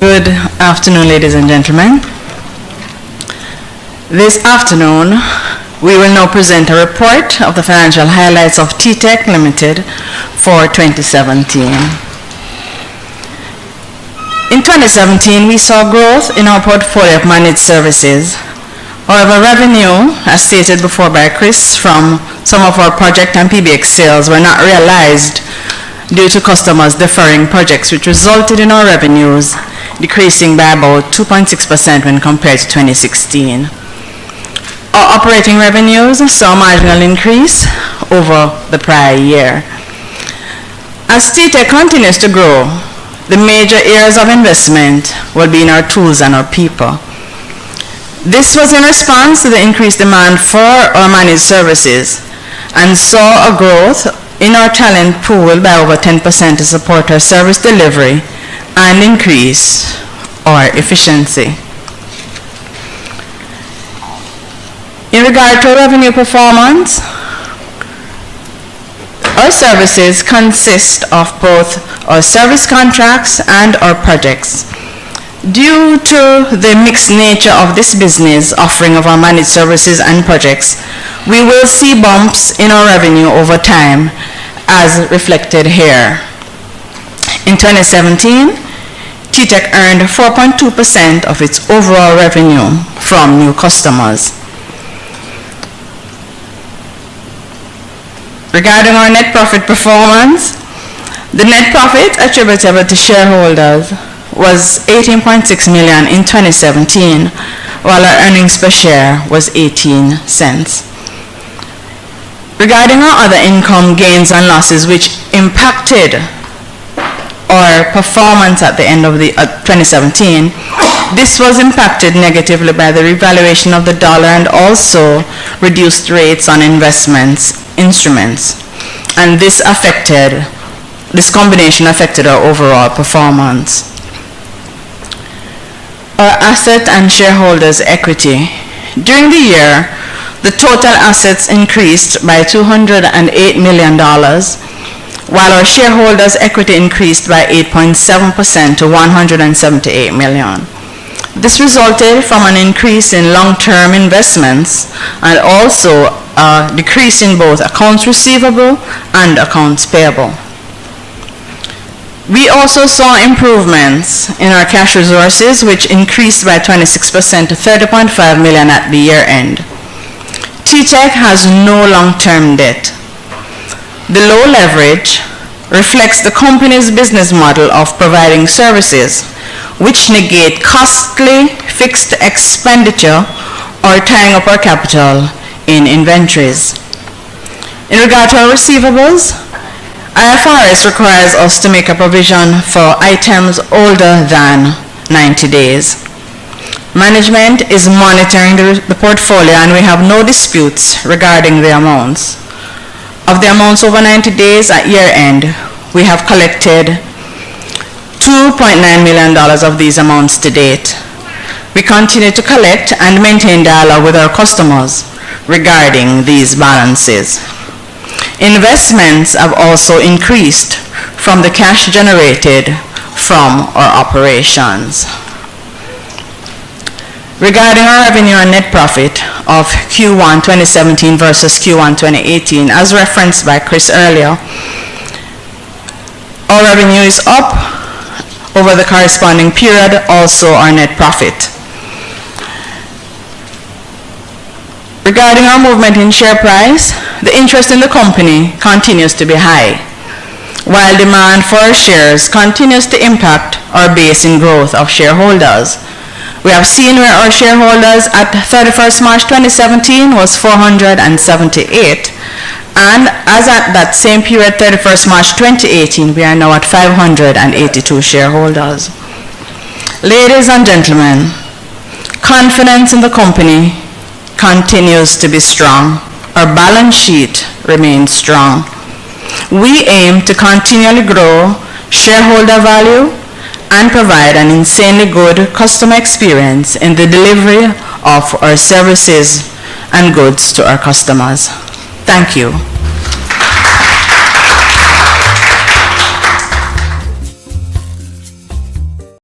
Good afternoon, ladies and gentlemen. This afternoon, we will now present a report of the financial highlights of tTech Limited for 2017. In 2017, we saw growth in our portfolio of managed services. However, revenue, as stated before by Chris, from some of our project and PBX sales were not realized due to customers deferring projects, which resulted in our revenues decreasing by about 2.6% when compared to 2016. Our operating revenues saw a marginal increase over the prior year. As tTech continues to grow, the major areas of investment will be in our tools and our people. This was in response to the increased demand for our managed services and saw a growth in our talent pool by over 10% to support our service delivery and increase our efficiency. In regard to revenue performance, our services consist of both our service contracts and our projects. Due to the mixed nature of this business offering of our managed services and projects, we will see bumps in our revenue over time, as reflected here. In 2017, tTech earned 4.2% of its overall revenue from new customers. Regarding our net profit performance, the net profit attributable to shareholders was $18.6 million in 2017, while our earnings per share was 18 cents. Regarding our other income gains and losses, which impacted our performance at the end of the 2017, this was impacted negatively by the revaluation of the dollar and also reduced rates on investments instruments, and this combination affected our overall performance. Our asset and shareholders' equity. During the year, the total assets increased by $208 million, while our shareholders' equity increased by 8.7% to $178 million. This resulted from an increase in long-term investments and also a decrease in both accounts receivable and accounts payable. We also saw improvements in our cash resources, which increased by 26% to $30.5 million at the year end. tTech has no long-term debt. The low leverage reflects the company's business model of providing services which negate costly fixed expenditure or tying up our capital in inventories. In regard to our receivables, IFRS requires us to make a provision for items older than 90 days. Management is monitoring the portfolio, and we have no disputes regarding the amounts. Of the amounts over 90 days at year end, we have collected $2.9 million of these amounts to date. We continue to collect and maintain dialogue with our customers regarding these balances. Investments have also increased from the cash generated from our operations. Regarding our revenue and net profit of Q1 2017 versus Q1 2018, as referenced by Chris earlier, our revenue is up over the corresponding period, also our net profit. Regarding our movement in share price, the interest in the company continues to be high, while demand for our shares continues to impact our base in growth of shareholders. We have seen where our shareholders at 31st March 2017 was 478, and as at that same period, 31st March 2018, we are now at 582 shareholders. Ladies and gentlemen, confidence in the company continues to be strong. Our balance sheet remains strong. We aim to continually grow shareholder value and provide an insanely good customer experience in the delivery of our services and goods to our customers. Thank you.